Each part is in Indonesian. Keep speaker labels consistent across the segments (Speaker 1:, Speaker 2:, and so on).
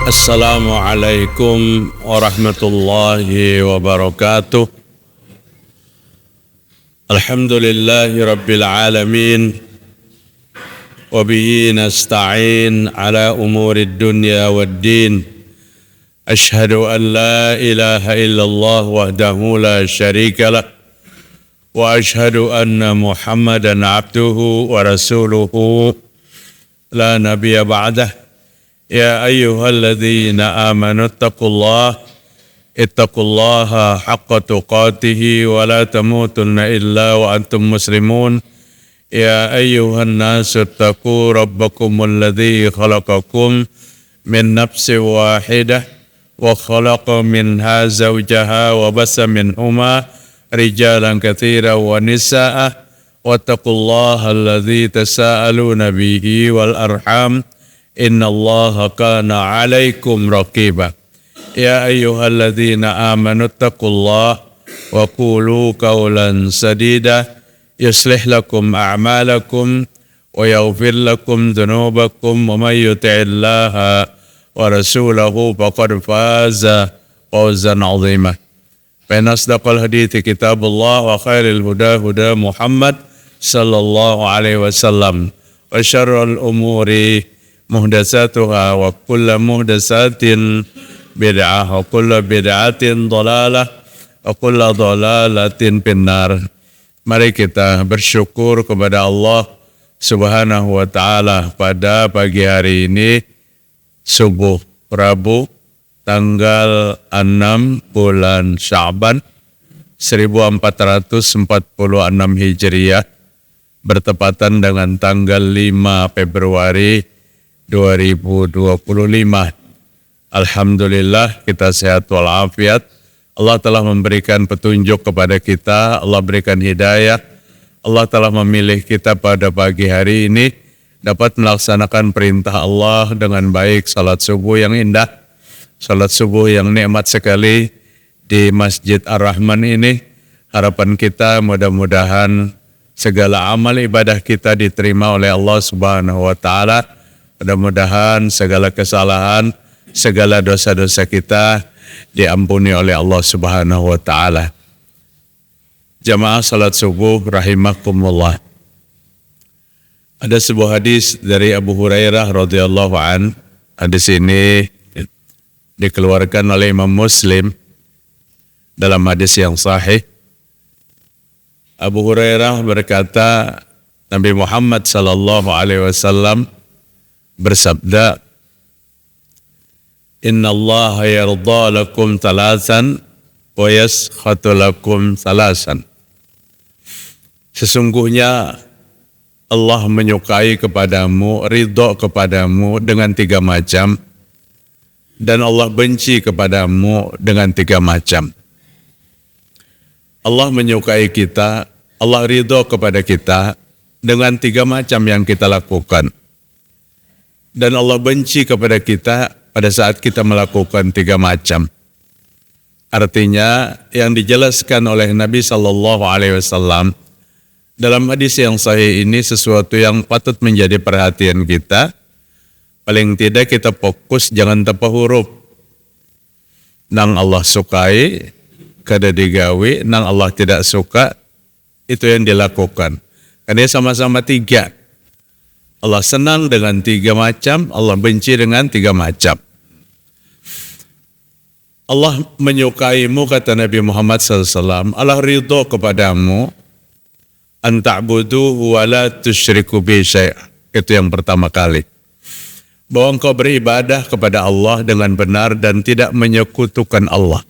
Speaker 1: Assalamualaikum warahmatullahi wabarakatuh. Alhamdulillahi rabbil alamin. Wabihi nasta'in ala umurid dunya wad din. Ashhadu an la ilaha illallah wahdahu la syarika lah. Wa ashhadu anna Muhammadan abduhu wa rasuluhu la nabiyya ba'dah. Ya ayyuhalladzina amanu ittaqullaha haqqa tuqatih wa la tamutunna illa wa antum muslimun. Ya ayyuhan nasu ittaqu rabbakumul ladzi khalaqakum min nafsin wahidah wa khalaqa minha zawjaha wa bassa minhuma rijalan katsiran wa nisaa'a wattaqullaha alladzi tasaaluna bihi wal arham innallaha kana 'alaikum raqiba. Ya ayyuhalladzina amanu taqullaha wa qulu qawlan sadida yuslih lakum a'malakum wa yaghfir lakum dhunubakum wa may yuti'illaha wa rasulahu faqad faza fawzan 'azima. Fa asdaqal hadithi kitabullah wa khairil huda huda Muhammad sallallahu alaihi wasallam wa syarrul umuri muhdatsatuha wa kullu muhdatsatin bid'ah wa kullu bid'atin dhalalah wa kullu dhalalatin finnar. Mari kita bersyukur kepada Allah Subhanahu wa taala pada pagi hari ini subuh Rabu tanggal 6 bulan Sya'ban 1446 Hijriah bertepatan dengan tanggal 5 Februari 2025. Alhamdulillah kita sehat walafiat. Allah telah memberikan petunjuk kepada kita, Allah berikan hidayah. Allah telah memilih kita pada pagi hari ini dapat melaksanakan perintah Allah dengan baik. Salat subuh yang indah, salat subuh yang nikmat sekali di Masjid Ar-Rahman ini. Harapan kita mudah-mudahan segala amal ibadah kita diterima oleh Allah Subhanahu wa taala. Mudah-mudahan segala kesalahan, segala dosa-dosa kita diampuni oleh Allah Subhanahu wa taala. Jamaah salat subuh rahimakumullah. Ada sebuah hadis dari Abu Hurairah radhiyallahu an. Hadis ini dikeluarkan oleh Imam Muslim dalam hadis yang sahih. Abu Hurairah berkata, Nabi Muhammad sallallahu alaihi wasallam bersabda, Inna Allah yarda lakum thalathan wa yaskhatu lakum thalathan. Sesungguhnya Allah menyukai kepadamu, ridho kepadamu dengan 3 macam, dan Allah benci kepadamu dengan 3 macam. Allah menyukai kita, Allah ridho kepada kita dengan 3 macam yang kita lakukan. Dan Allah benci kepada kita pada saat kita melakukan 3 macam. Artinya yang dijelaskan oleh Nabi SAW dalam hadis yang sahih ini sesuatu yang patut menjadi perhatian kita. Paling tidak kita fokus jangan tanpa huruf. Nang Allah sukai, kada digawi, nang Allah tidak suka, itu yang dilakukan. Karena sama-sama 3. Allah senang dengan 3 macam, Allah benci dengan 3 macam. Allah menyukaimu, kata Nabi Muhammad SAW, Allah ridho kepadamu, an ta'buduhu wa la tusyriku bi syai'a. Itu yang pertama kali. Bahwa engkau beribadah kepada Allah dengan benar dan tidak menyekutukan Allah.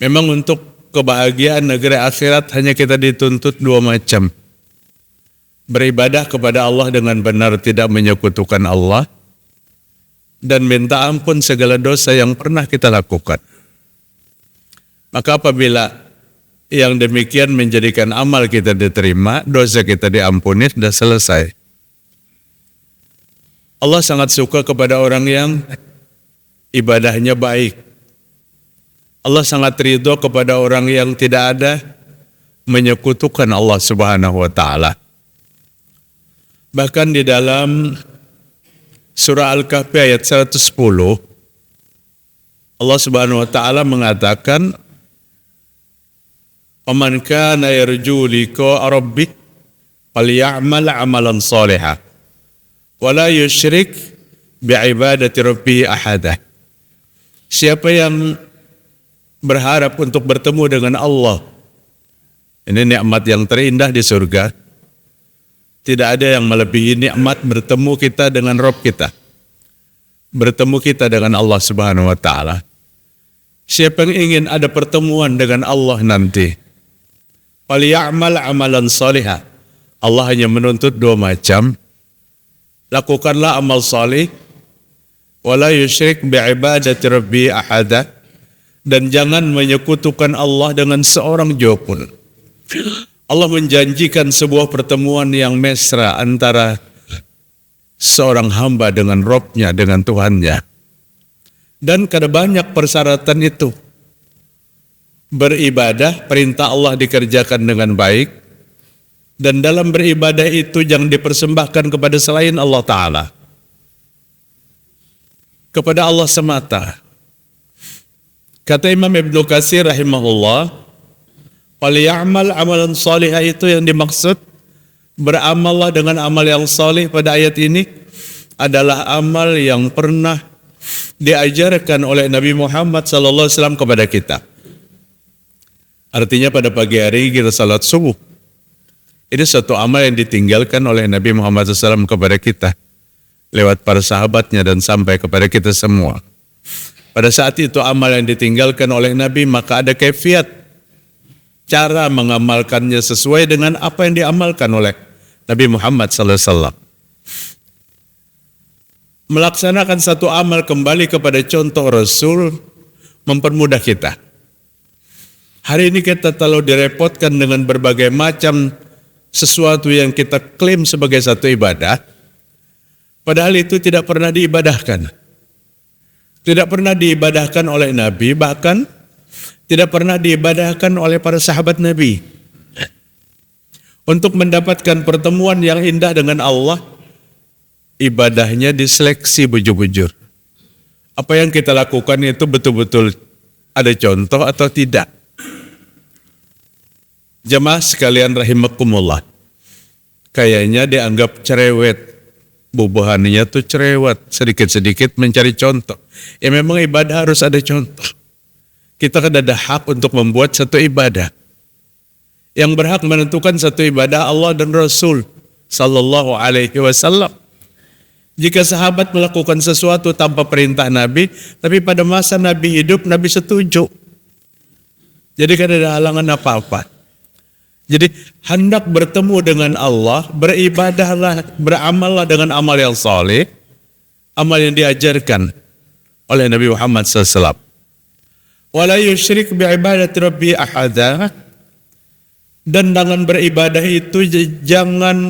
Speaker 1: Memang untuk kebahagiaan negeri akhirat hanya kita dituntut 2 macam. Beribadah kepada Allah dengan benar, tidak menyekutukan Allah, dan minta ampun segala dosa yang pernah kita lakukan. Maka apabila yang demikian menjadikan amal kita diterima, dosa kita diampuni, sudah selesai. Allah sangat suka kepada orang yang ibadahnya baik. Allah sangat ridho kepada orang yang tidak ada menyekutukan Allah Subhanahu wa taala. Bahkan di dalam Surah Al-Kahfi ayat 110, Allah Subhanahu wa taala mengatakan, "Faman kana yarju liqa'a rabbih falyamal 'amalan shalihan wa la yusyrik bi'ibadati rabbih ahada." Siapa yang berharap untuk bertemu dengan Allah, ini nikmat yang terindah di surga. Tidak ada yang melebihi nikmat bertemu kita dengan Rabb kita. Bertemu kita dengan Allah Subhanahu wa taala. Siapa yang ingin ada pertemuan dengan Allah nanti, falyamal amalan salihah. Allah hanya menuntut dua macam. Lakukanlah amal salih, wala yusyrik bi'ibadati rabbi ahada, dan jangan menyekutukan Allah dengan seorang jua pun. Allah menjanjikan sebuah pertemuan yang mesra antara seorang hamba dengan Rabb-nya, dengan Tuhannya. Dan kada banyak persyaratan itu. Beribadah, perintah Allah dikerjakan dengan baik, dan dalam beribadah itu jangan dipersembahkan kepada selain Allah Ta'ala. Kepada Allah semata. Kata Imam Ibnu Katsir rahimahullah, "Falyamal amalan salihah," itu yang dimaksud beramallah dengan amal yang salih pada ayat ini adalah amal yang pernah diajarkan oleh Nabi Muhammad SAW kepada kita. Artinya pada pagi hari kita salat subuh. Ini suatu amal yang ditinggalkan oleh Nabi Muhammad SAW kepada kita lewat para sahabatnya dan sampai kepada kita semua. Pada saat itu amal yang ditinggalkan oleh Nabi, maka ada kaifiat, cara mengamalkannya sesuai dengan apa yang diamalkan oleh Nabi Muhammad SAW. Melaksanakan satu amal kembali kepada contoh Rasul mempermudah kita. Hari ini kita terlalu direpotkan dengan berbagai macam sesuatu yang kita klaim sebagai satu ibadah, padahal itu tidak pernah diibadahkan. Tidak pernah diibadahkan oleh Nabi, bahkan tidak pernah diibadahkan oleh para sahabat Nabi. Untuk mendapatkan pertemuan yang indah dengan Allah, ibadahnya diseleksi bujur-bujur. Apa yang kita lakukan itu betul-betul ada contoh atau tidak. Jemaah sekalian rahimakumullah, kayaknya dianggap cerewet. Bubuhannya tuh cerewet, sedikit-sedikit mencari contoh. Ya memang ibadah harus ada contoh. Kita kan ada hak untuk membuat satu ibadah. Yang berhak menentukan satu ibadah Allah dan Rasul Sallallahu Alaihi Wasallam. Jika sahabat melakukan sesuatu tanpa perintah Nabi, tapi pada masa Nabi hidup, Nabi setuju. Jadi kan ada halangan apa-apa. Jadi hendak bertemu dengan Allah, beribadahlah, beramallah dengan amal yang saleh, amal yang diajarkan oleh Nabi Muhammad SAW. Wala yusyrik bi'ibadati rabbi ahada, dan dengan beribadah itu jangan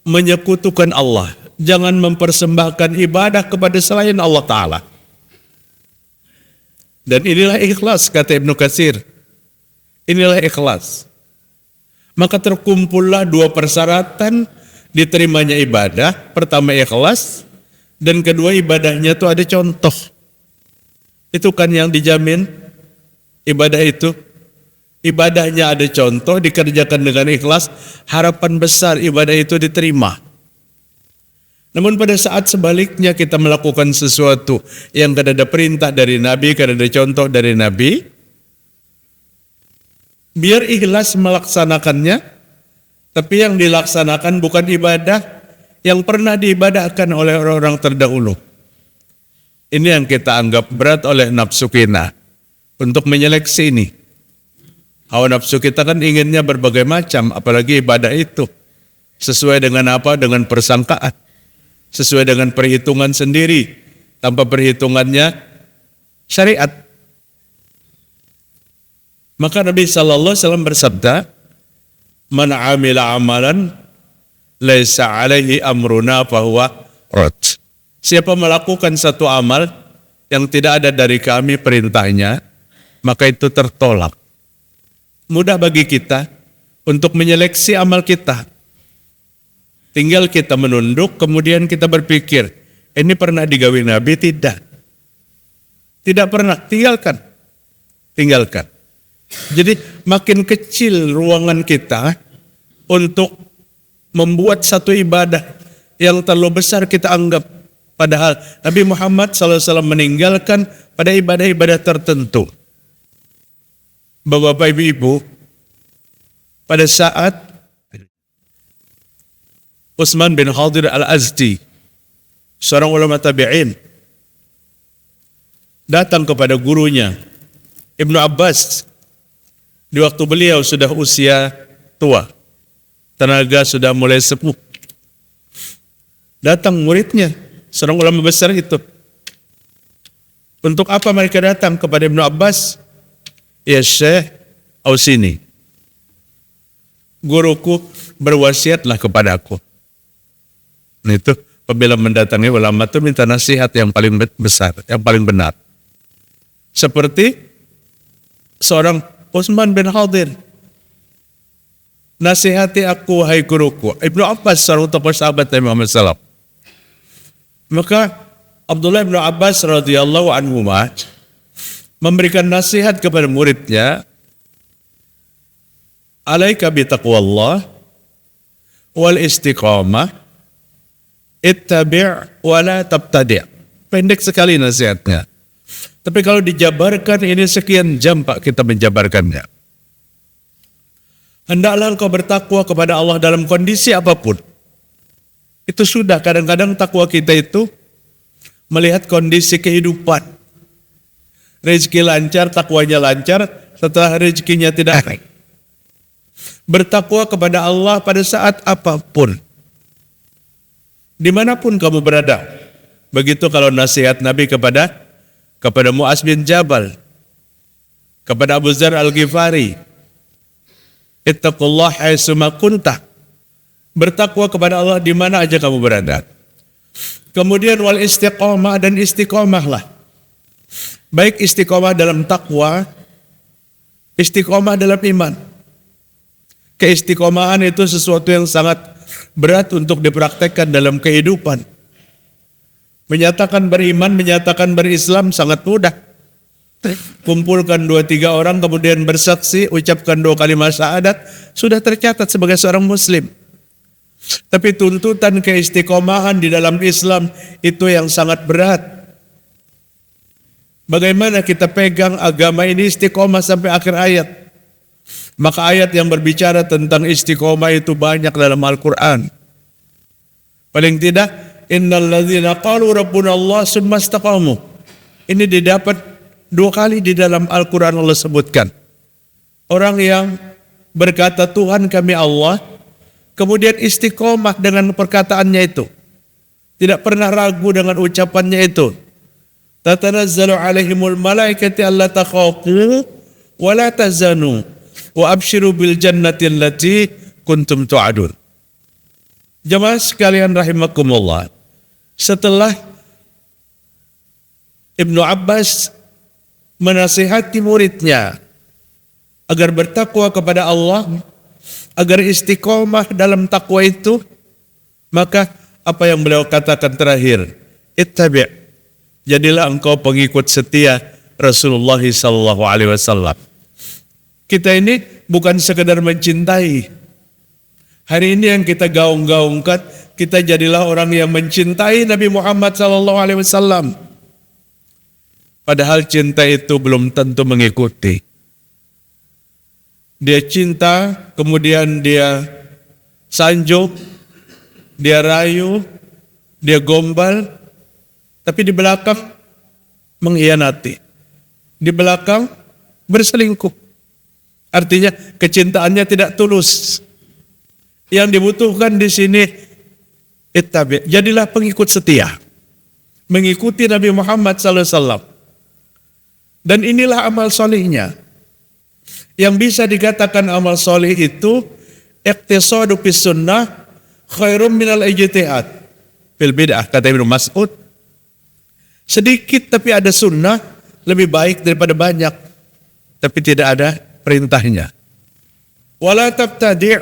Speaker 1: menyekutukan Allah, jangan mempersembahkan ibadah kepada selain Allah Ta'ala. Dan inilah ikhlas, kata Ibnu Katsir. Inilah ikhlas. Maka terkumpullah dua persyaratan diterimanya ibadah. Pertama ikhlas, dan kedua ibadahnya itu ada contoh. Itu kan yang dijamin ibadah itu. Ibadahnya ada contoh, dikerjakan dengan ikhlas, harapan besar ibadah itu diterima. Namun pada saat sebaliknya kita melakukan sesuatu yang kada ada perintah dari Nabi, kada ada contoh dari Nabi, biar ikhlas melaksanakannya, tapi yang dilaksanakan bukan ibadah yang pernah diibadahkan oleh orang-orang terdahulu. Ini yang kita anggap berat oleh nafsu kita untuk menyeleksi ini. Hawa nafsu kita kan inginnya berbagai macam, apalagi ibadah itu. Sesuai dengan apa? Dengan persangkaan. Sesuai dengan perhitungan sendiri. Tanpa perhitungannya syariat. Maka Nabi SAW bersabda, "Man amila amalan laisa alaihi amruna fahuwa rad." Siapa melakukan satu amal yang tidak ada dari kami perintahnya, maka itu tertolak. Mudah bagi kita untuk menyeleksi amal kita. Tinggal kita menunduk, kemudian kita berpikir, Ini pernah digawe Nabi? Tidak. Tidak pernah. Tinggalkan. Jadi makin kecil ruangan kita untuk membuat satu ibadah yang terlalu besar kita anggap. Padahal Nabi Muhammad SAW meninggalkan pada ibadah-ibadah tertentu. Bapak ibu-ibu, pada saat Utsman bin Khadir al-Azdi, seorang ulama tabi'in, datang kepada gurunya Ibnu Abbas di waktu beliau sudah usia tua, tenaga sudah mulai sepuh. Datang muridnya, seorang ulama besar itu. Untuk apa mereka datang kepada Ibnu Abbas? Ya Syekh, ausini, guruku berwasiatlah kepadaku. Nah itu apabila mendatangi ulama itu minta nasihat yang paling besar, yang paling benar. Seperti seorang Utsman bin Khadir, nasihati aku hai guruku. Ibnu Abbas seorang tokoh sahabat Nabi Muhammad SAW. Maka Abdullah bin Abbas radhiyallahu anhu memberikan nasihat kepada muridnya, alaika bi taqwallah wal istiqamah, ittabi' wa la tabtadi'. Pendek sekali nasihatnya. Tapi kalau dijabarkan ini sekian jam Pak kita menjabarkannya. Hendaklah engkau bertakwa kepada Allah dalam kondisi apapun. Itu sudah, kadang-kadang takwa kita itu melihat kondisi kehidupan. Rezeki lancar, takwanya lancar, setelah rezekinya tidak baik. Bertakwa kepada Allah pada saat apapun. Dimanapun kamu berada. Begitu kalau nasihat Nabi kepada Mu'az bin Jabal, kepada Abu Dzar al-Ghifari, ittaqullah haitsuma kunta. Bertakwa kepada Allah di mana aja kamu berada. Kemudian wal istiqamah, dan istiqamahlah. Baik istiqamah dalam takwa, istiqamah dalam iman. Keistiqomahan itu sesuatu yang sangat berat untuk dipraktekkan dalam kehidupan. Menyatakan beriman, menyatakan berislam sangat mudah. Kumpulkan 2-3 orang kemudian bersaksi, ucapkan 2 kalimat syahadat, sudah tercatat sebagai seorang muslim. Tapi tuntutan keistiqomahan di dalam Islam itu yang sangat berat. Bagaimana kita pegang agama ini istiqomah sampai akhir ayat? Maka ayat yang berbicara tentang istiqomah itu banyak dalam Al-Quran. Paling tidak, innal ladzina qalu rabbuna Allah tsumma istaqamu. Ini didapat 2 kali di dalam Al-Quran Allah sebutkan. Orang yang berkata Tuhan kami Allah, kemudian istiqomah dengan perkataannya itu. Tidak pernah ragu dengan ucapannya itu. Tatanazzalu alaihimul malaikati alla takhafu wa la tahzanu wa abshiru bil jannati allati kuntum tu'adun. Jemaah sekalian rahimakumullah. Setelah Ibnu Abbas menasihati muridnya agar bertakwa kepada Allah, agar istiqomah dalam takwa itu, maka apa yang beliau katakan terakhir, ittabi', jadilah engkau pengikut setia Rasulullah SAW. Kita ini bukan sekedar mencintai. Hari ini yang kita gaung-gaungkan, kita jadilah orang yang mencintai Nabi Muhammad SAW. Padahal cinta itu belum tentu mengikuti. Dia cinta, kemudian dia sanjung, dia rayu, dia gombal, tapi di belakang mengkhianati. Di belakang berselingkuh. Artinya kecintaannya tidak tulus. Yang dibutuhkan di sini ittabi', jadilah pengikut setia. Mengikuti Nabi Muhammad SAW. Dan inilah amal solihnya. Yang bisa dikatakan amal solih itu iqtisadu bis sunnah khairum minal ijtihad fil bid'ah, kata Ibnu Mas'ud. Sedikit tapi ada sunnah lebih baik daripada banyak tapi tidak ada perintahnya. Wala tabtadi',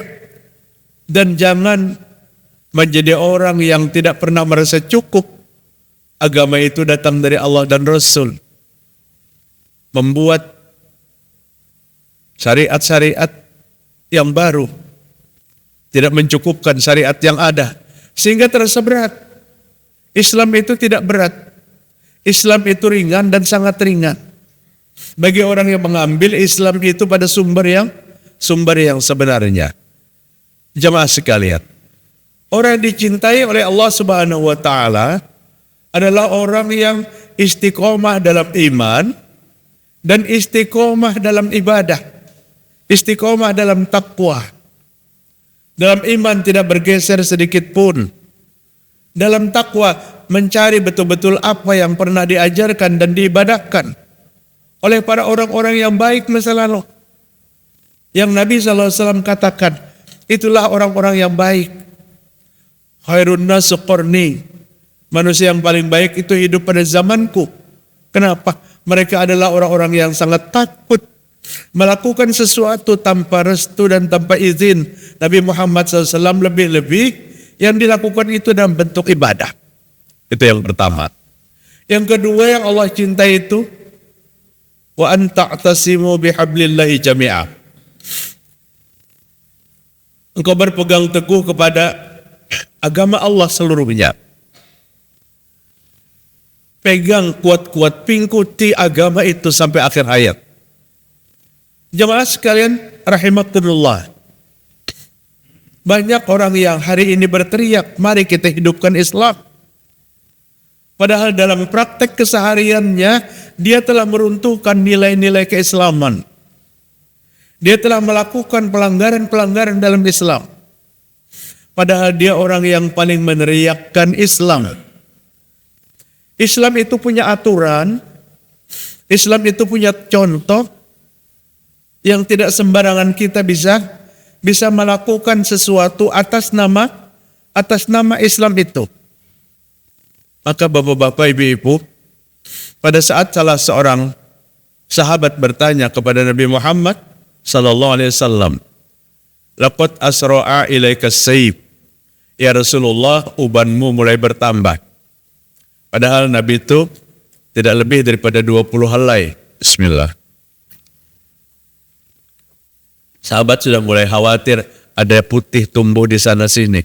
Speaker 1: dan jangan menjadi orang yang tidak pernah merasa cukup Agama itu datang dari Allah dan Rasul. Membuat syariat-syariat yang baru. Tidak mencukupkan syariat yang ada. Sehingga terasa berat. Islam itu tidak berat. Islam itu ringan dan sangat ringan. Bagi orang yang mengambil Islam itu pada sumber yang sebenarnya. Jamaah sekalian, orang yang dicintai oleh Allah Subhanahu wa taala adalah orang yang istiqomah dalam iman dan istiqomah dalam ibadah. Istiqomah dalam takwa. Dalam iman tidak bergeser sedikit pun. Dalam takwa mencari betul-betul apa yang pernah diajarkan dan diibadahkan oleh para orang-orang yang baik masa lalu. Yang Nabi SAW katakan, itulah orang-orang yang baik. Khairun nasu qarni. Manusia yang paling baik itu hidup pada zamanku. Kenapa? Mereka adalah orang-orang yang sangat takut melakukan sesuatu tanpa restu dan tanpa izin Nabi Muhammad SAW, lebih-lebih yang dilakukan itu dalam bentuk ibadah. Itu yang pertama. Yang kedua yang Allah cintai itu, wa an ta'tasimu bihablillahi jami'a. Engkau berpegang teguh kepada agama Allah seluruhnya. Pegang kuat-kuat, pingkuti agama itu sampai akhir hayat. Jemaah sekalian rahimakumullah. Banyak orang yang hari ini berteriak, mari kita hidupkan Islam. Padahal dalam praktek kesehariannya, dia telah meruntuhkan nilai-nilai keislaman. Dia telah melakukan pelanggaran-pelanggaran dalam Islam. Padahal dia orang yang paling meneriakkan Islam. Islam itu punya aturan, Islam itu punya contoh yang tidak sembarangan kita bisa melakukan sesuatu atas nama Islam itu. Maka bapak-bapak, ibu-ibu, pada saat salah seorang sahabat bertanya kepada Nabi Muhammad sallallahu alaihi wasallam, "Laqad asra'a ilaika sayf." Ya Rasulullah, ubanmu mulai bertambah. Padahal Nabi itu tidak lebih daripada 20 helai. Bismillah. Sahabat sudah mulai khawatir ada putih tumbuh di sana sini.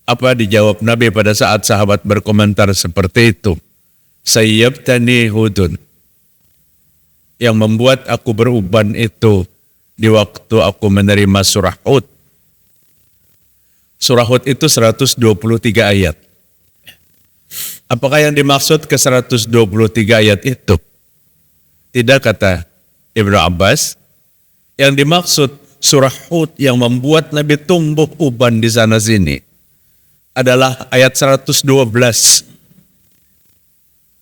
Speaker 1: Apa dijawab Nabi pada saat sahabat berkomentar seperti itu? Sayyabtani hudun. Yang membuat aku beruban itu di waktu aku menerima surah Hud. Surah Hud itu 123 ayat. Apakah yang dimaksud ke 123 ayat itu? Tidak, kata Ibnu Abbas. Yang dimaksud surah Hud yang membuat Nabi tumbuh uban di sana sini adalah ayat 112.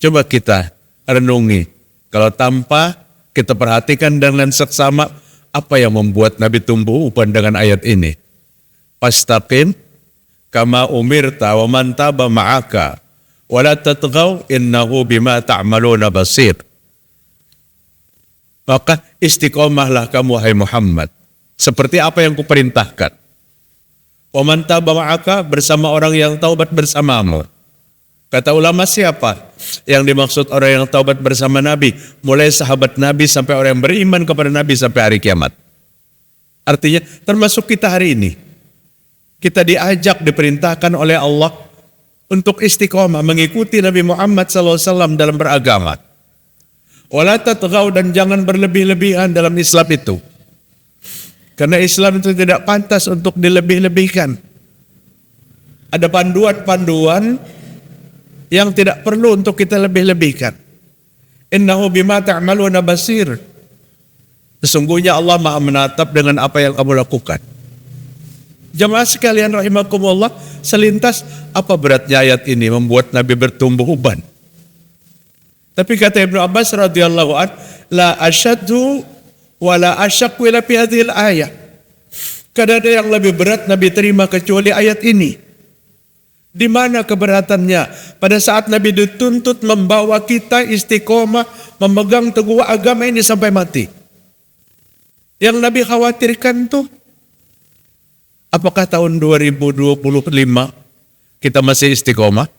Speaker 1: Coba kita renungi. Kalau tanpa kita perhatikan dengan seksama, apa yang membuat Nabi tumbuh uban dengan ayat ini? Fastaqim kama umirta wa man taba ma'aka wa la tatghaw innahu bima ta'maluna basir. Maka istiqomahlah kamu, hai Muhammad, seperti apa yang kuperintahkan. Wa man taba ma'aka, bersama orang yang taubat bersamamu. Kata ulama, siapa yang dimaksud orang yang taubat bersama Nabi? Mulai sahabat Nabi sampai orang yang beriman kepada Nabi sampai hari kiamat. Artinya termasuk kita hari ini. Kita diajak, diperintahkan oleh Allah untuk istiqomah mengikuti Nabi Muhammad SAW dalam beragama. Wala tatghaw, dan jangan berlebih-lebihan dalam Islam itu. Karena Islam itu tidak pantas untuk dilebih-lebihkan. Ada panduan-panduan yang tidak perlu untuk kita lebih-lebihkan. Innahu bima ta'maluna basir. Sesungguhnya Allah Maha menatap dengan apa yang kamu lakukan. Jamaah sekalian rahimakumullah, selintas apa beratnya ayat ini membuat Nabi bertumbuh uban. Tapi kata Ibnu Abbas radhiyallahu an, la asyaddu wa la asyaqqu ila fi hadhil ayah. Kada ada yang lebih berat Nabi terima kecuali ayat ini. Di mana keberatannya? Pada saat Nabi dituntut membawa kita istiqomah memegang teguh agama ini sampai mati. Yang Nabi khawatirkan tuh, apakah tahun 2025 kita masih istiqomah?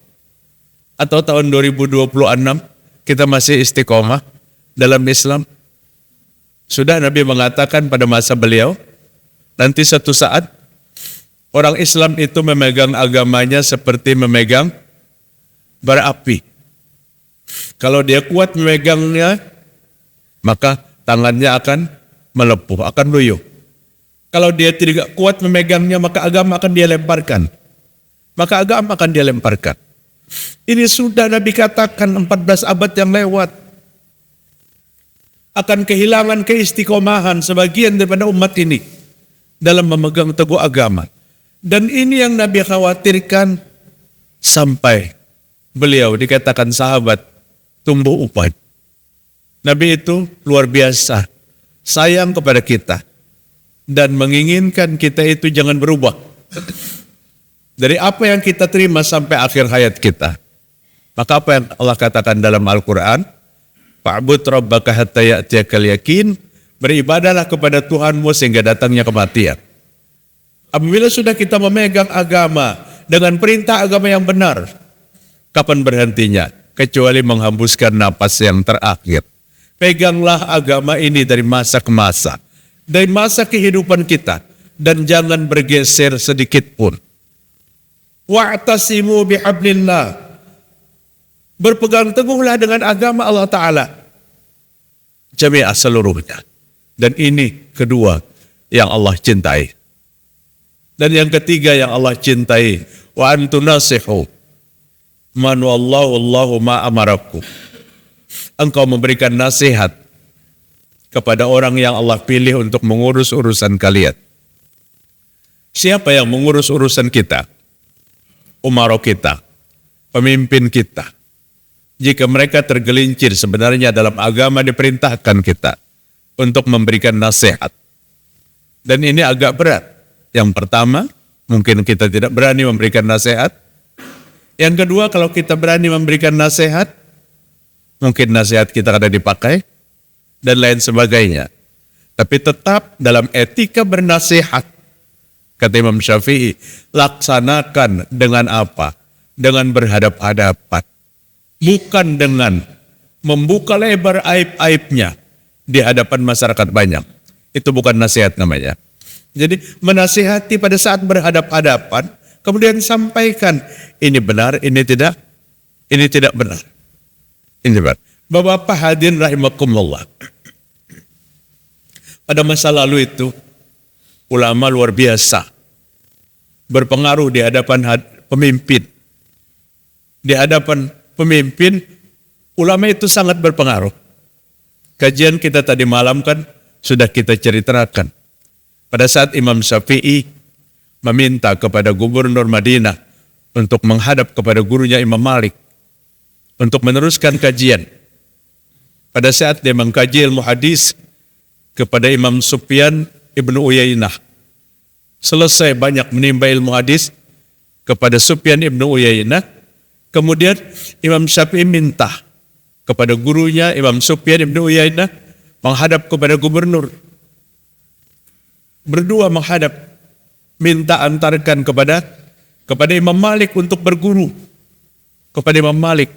Speaker 1: Atau tahun 2026 kita masih istiqomah dalam Islam? Sudah Nabi mengatakan pada masa beliau, nanti satu saat orang Islam itu memegang agamanya seperti memegang bara api. Kalau dia kuat memegangnya, maka tangannya akan melepuh, akan loyo. Kalau dia tidak kuat memegangnya, maka agama akan dia lemparkan. Maka agama akan dia lemparkan. Ini sudah Nabi katakan 14 abad yang lewat. Akan kehilangan keistiqomahan sebagian daripada umat ini dalam memegang teguh agama. Dan ini yang Nabi khawatirkan sampai beliau dikatakan sahabat tumbuh upan. Nabi itu luar biasa, sayang kepada kita dan menginginkan kita itu jangan berubah dari apa yang kita terima sampai akhir hayat kita. Maka apa yang Allah katakan dalam Al-Quran, fa'bud rabbaka hatta ya'tiyakal yakin, beribadahlah kepada Tuhanmu sehingga datangnya kematian. Apabila sudah kita memegang agama dengan perintah agama yang benar, kapan berhentinya? Kecuali menghembuskan napas yang terakhir. Peganglah agama ini dari masa ke masa, dari masa kehidupan kita, dan jangan bergeser sedikit pun. Wa'tasimu bihablillah, berpegang teguhlah dengan agama Allah Ta'ala jami'ah seluruhnya. Dan ini kedua yang Allah cintai. Dan yang ketiga yang Allah cintai, wa antu nasihu man wallahu ma amarakum. Engkau memberikan nasihat kepada orang yang Allah pilih untuk mengurus urusan kalian. Siapa yang mengurus urusan kita? Umaro kita, pemimpin kita. Jika mereka tergelincir, sebenarnya dalam agama diperintahkan kita untuk memberikan nasihat. Dan ini agak berat. Yang pertama, mungkin kita tidak berani memberikan nasihat. Yang kedua, kalau kita berani memberikan nasihat, mungkin nasihat kita kada dipakai, dan lain sebagainya. Tapi tetap dalam etika bernasihat, kata Imam Syafi'i, laksanakan dengan apa? Dengan berhadap-hadapan. Bukan dengan membuka lebar aib-aibnya di hadapan masyarakat banyak. Itu bukan nasihat namanya. Jadi menasihati pada saat berhadap-hadapan, kemudian sampaikan, ini benar, ini tidak benar. Ini benar. Bapak-bapak hadirin rahimakumullah. Pada masa lalu itu, ulama luar biasa, berpengaruh di hadapan pemimpin. Di hadapan pemimpin, ulama itu sangat berpengaruh. Kajian kita tadi malam kan sudah kita ceritakan. Pada saat Imam Syafi'i meminta kepada gubernur Madinah untuk menghadap kepada gurunya Imam Malik untuk meneruskan kajian. Pada saat dia mengkaji ilmu hadis kepada Imam Sufyan ibnu Uyainah, selesai banyak menimba ilmu hadis kepada Sufyan ibnu Uyainah, kemudian Imam Syafi'i minta kepada gurunya Imam Sufyan ibnu Uyainah menghadap kepada gubernur. Berdua menghadap, minta antarkan kepada Imam Malik untuk berguru. Kepada Imam Malik,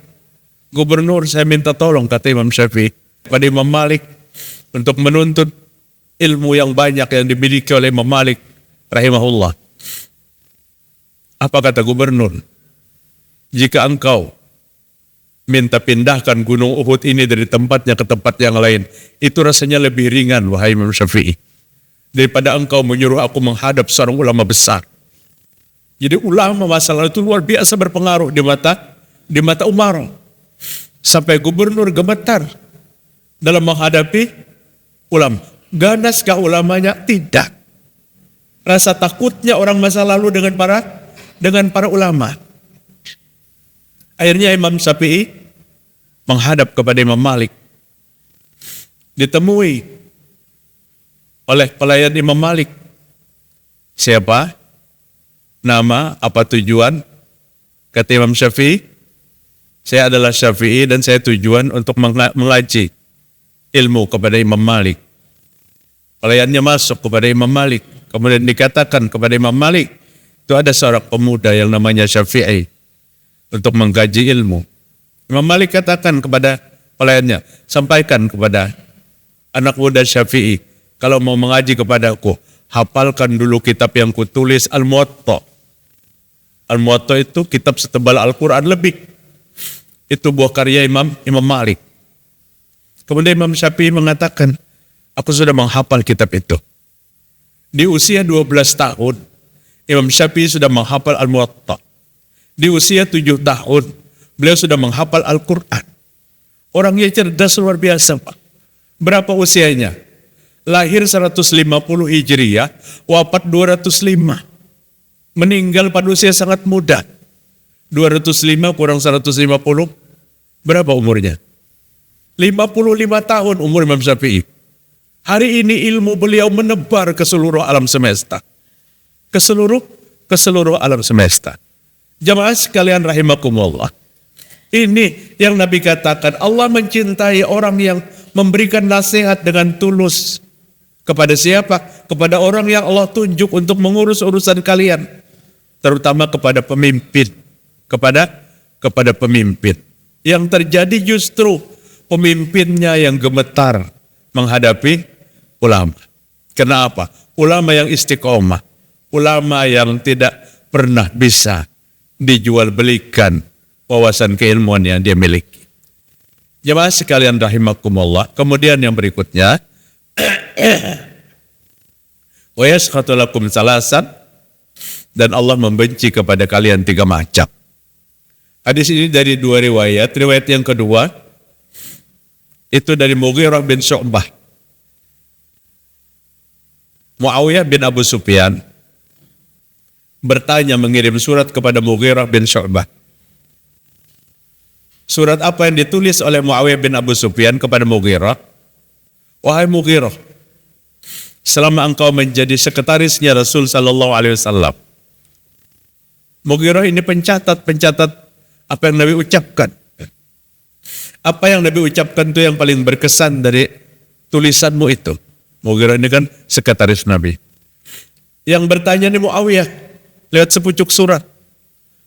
Speaker 1: gubernur saya minta tolong, kata Imam Syafi'i, kepada Imam Malik untuk menuntut ilmu yang banyak yang dimiliki oleh Imam Malik rahimahullah. Apa kata gubernur? Jika engkau minta pindahkan gunung Uhud ini dari tempatnya ke tempat yang lain, itu rasanya lebih ringan, wahai Imam Syafi'i, daripada engkau menyuruh aku menghadap seorang ulama besar. Jadi ulama masa lalu itu luar biasa berpengaruh di mata Umar. Sampai gubernur gemetar dalam menghadapi ulama. Ganaskah ulamanya? Tidak. Rasa takutnya orang masa lalu dengan para ulama. Akhirnya Imam Syafi'i menghadap kepada Imam Malik. Ditemui oleh pelayan Imam Malik. Siapa? Nama, apa tujuan? Kata Imam Syafi'i, saya adalah Syafi'i dan saya tujuan untuk mengaji ilmu kepada Imam Malik. Pelayannya masuk kepada Imam Malik. Kemudian dikatakan kepada Imam Malik, itu ada seorang pemuda yang namanya Syafi'i untuk mengkaji ilmu. Imam Malik katakan kepada pelayannya, sampaikan kepada anak muda Syafi'i, kalau mau mengaji kepadaku, hafalkan dulu kitab yang kutulis, Al-Muwatta. Al-Muwatta itu kitab setebal Al-Quran lebih. Itu buah karya Imam Malik. Kemudian Imam Syafi'i mengatakan, aku sudah menghafal kitab itu. Di usia 12 tahun, Imam Syafi'i sudah menghafal Al-Muwatta. Di usia 7 tahun, beliau sudah menghafal Al-Quran. Orangnya cerdas luar biasa, Pak. Berapa usianya? Lahir 150 Hijriah, wafat 205. Meninggal pada usia sangat muda. 205 kurang 150, berapa umurnya? 55 tahun umur Imam Syafi'i. Hari ini ilmu beliau menebar ke seluruh alam semesta. Ke seluruh alam semesta. Jamaah sekalian rahimakumullah. Ini yang Nabi katakan, Allah mencintai orang yang memberikan nasihat dengan tulus. Kepada siapa? Kepada orang yang Allah tunjuk untuk mengurus urusan kalian. Terutama kepada pemimpin. Kepada pemimpin. Yang terjadi justru pemimpinnya yang gemetar menghadapi ulama. Kenapa? Ulama yang istiqomah. Ulama yang tidak pernah bisa dijual belikan wawasan keilmuan yang dia miliki. Jemaah sekalian rahimakumullah. Kemudian yang berikutnya, wa yaskhatu lakum salasan, dan Allah membenci kepada kalian 3 macam. Hadis ini dari 2 riwayat. Riwayat yang kedua itu dari Mughirah bin Syu'bah. Muawiyah bin Abu Sufyan bertanya, mengirim surat kepada Mughirah bin Syu'bah. Surat apa yang ditulis oleh Muawiyah bin Abu Sufyan kepada Mughirah? Wahai Mughirah, selama engkau menjadi sekretarisnya Rasul sallallahu alaihi wasallam. Mughirah ini pencatat apa yang Nabi ucapkan. Apa yang Nabi ucapkan itu yang paling berkesan dari tulisanmu itu. Mughirah ini kan sekretaris Nabi. Yang bertanya ini Muawiyah lewat sepucuk surat.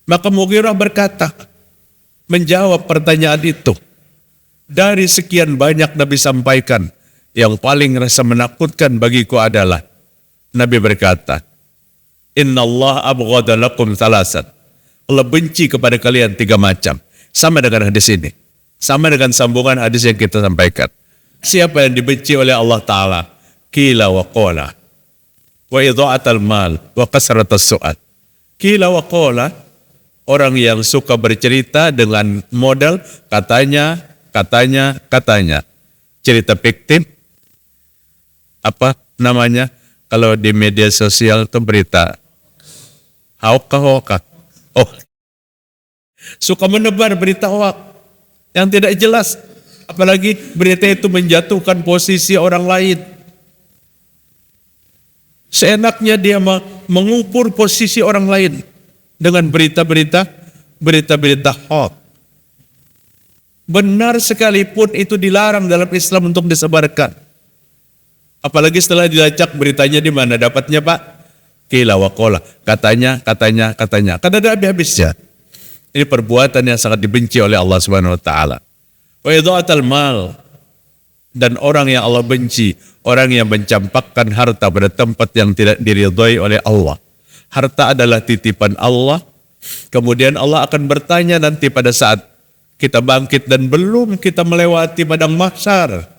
Speaker 1: Maka Mughirah berkata, menjawab pertanyaan itu. Dari sekian banyak Nabi sampaikan, yang paling rasa menakutkan bagiku adalah, Nabi berkata, Inna Allah abghada lakum thalathat. Allah benci kepada kalian 3 macam. Sama dengan hadis ini. Sama dengan sambungan hadis yang kita sampaikan. Siapa yang dibenci oleh Allah Ta'ala? Qila wa qala. Wa idha'atal mal. Wa kasratas su'al. Qila wa qala. Orang yang suka bercerita dengan model katanya. Cerita fiktif. Apa namanya? Kalau di media sosial itu berita hoax. Oh. Suka menebar berita hoax yang tidak jelas. Apalagi berita itu menjatuhkan posisi orang lain. Seenaknya dia mengukur posisi orang lain dengan berita-berita hoax. Benar sekalipun itu dilarang dalam Islam untuk disebarkan. Apalagi setelah dilacak beritanya di mana dapatnya, Pak? Qila wa qala. Katanya. Karena ada habis-habisnya. Ini perbuatan yang sangat dibenci oleh Allah Subhanahu wa taala. Wa idha'atal mal. Dan orang yang Allah benci, orang yang mencampakkan harta pada tempat yang tidak diridhai oleh Allah. Harta adalah titipan Allah. Kemudian Allah akan bertanya nanti pada saat kita bangkit dan belum kita melewati padang mahsyar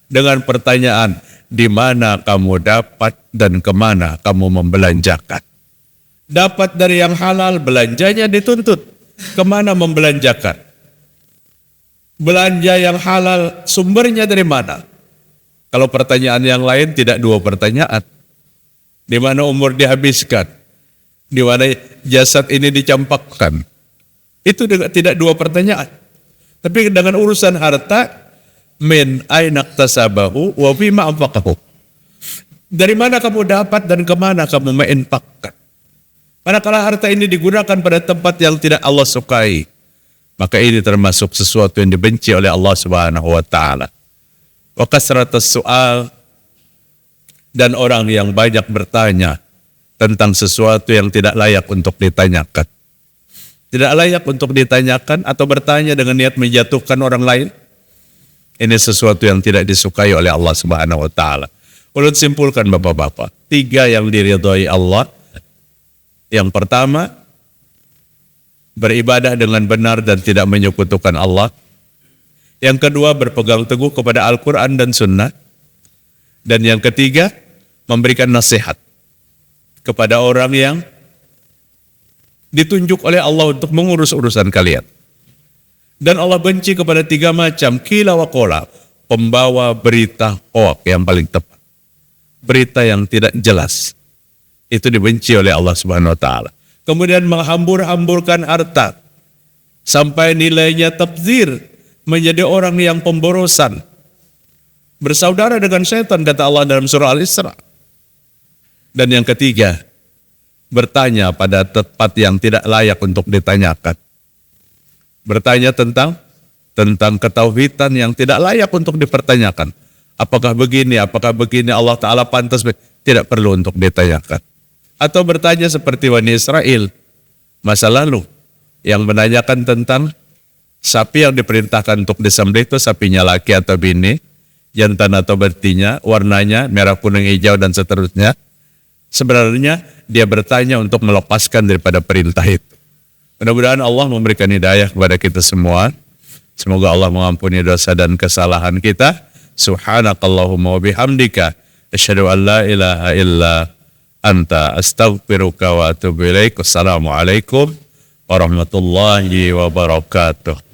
Speaker 1: dengan pertanyaan, di mana kamu dapat dan kemana kamu membelanjakan? Dapat dari yang halal, belanjanya dituntut. Kemana membelanjakan? Belanja yang halal, sumbernya dari mana? Kalau pertanyaan yang lain tidak 2 pertanyaan. Di mana umur dihabiskan? Di mana jasad ini dicampakkan? Itu tidak 2 pertanyaan. Tapi dengan urusan harta, min aina iktasabahu wa fima anfaqahu. Dari mana kamu dapat dan kemana kamu menginfakkan? Manakala harta ini digunakan pada tempat yang tidak Allah sukai, maka ini termasuk sesuatu yang dibenci oleh Allah Subhanahu wa taala. Wa kasratus su'al, dan orang yang banyak bertanya tentang sesuatu yang tidak layak untuk ditanyakan. Tidak layak untuk ditanyakan atau bertanya dengan niat menjatuhkan orang lain. Ini sesuatu yang tidak disukai oleh Allah Subhanahu wa taala. Ulun simpulkan Bapak-bapak, 3 yang diridhai Allah. Yang pertama, beribadah dengan benar dan tidak menyekutukan Allah. Yang kedua, berpegang teguh kepada Al-Quran dan Sunnah. Dan yang ketiga, memberikan nasihat kepada orang yang ditunjuk oleh Allah untuk mengurus urusan kalian. Dan Allah benci kepada 3 macam qila wa qala, pembawa berita hoak yang paling tepat, berita yang tidak jelas. Itu dibenci oleh Allah Subhanahu wa taala. Kemudian menghambur-hamburkan harta sampai nilainya tabdzir, menjadi orang yang pemborosan, bersaudara dengan setan, kata Allah dalam surah Al-Isra. Dan yang ketiga, bertanya pada tempat yang tidak layak untuk ditanyakan. Bertanya tentang ketauhidan yang tidak layak untuk dipertanyakan. Apakah begini, Allah Ta'ala pantas, tidak perlu untuk ditanyakan. Atau bertanya seperti Bani Israel masa lalu, yang menanyakan tentang sapi yang diperintahkan untuk disembelih itu sapinya laki atau bini, jantan atau betina, warnanya merah, kuning, hijau, dan seterusnya. Sebenarnya dia bertanya untuk melepaskan daripada perintah itu. Mudah-mudahan Allah memberikan hidayah kepada kita semua. Semoga Allah mengampuni dosa dan kesalahan kita. Subhanakallahumma wa bihamdika asyhadu an la ilaha illa anta astaghfiruka wa atubu ilaik. Wassalamualaikum warahmatullahi wabarakatuh.